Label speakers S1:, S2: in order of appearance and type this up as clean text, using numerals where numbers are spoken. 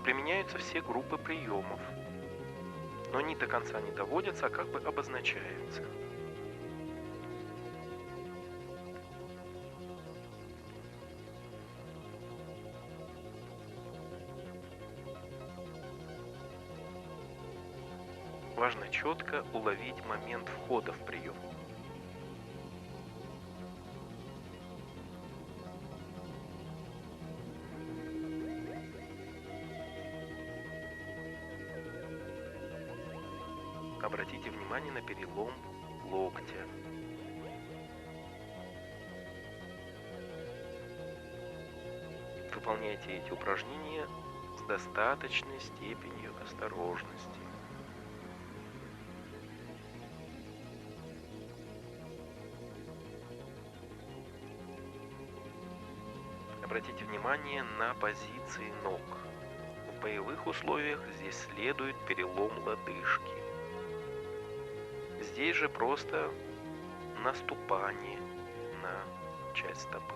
S1: применяются все группы приемов, но они до конца не доводятся, а как бы обозначаются. Важно четко уловить момент входа в прием. Обратите внимание на перелом локтя. Выполняйте эти упражнения с достаточной степенью осторожности. Обратите внимание на позиции ног. В боевых условиях здесь следует перелом лодыжки. Здесь же просто наступание на часть стопы.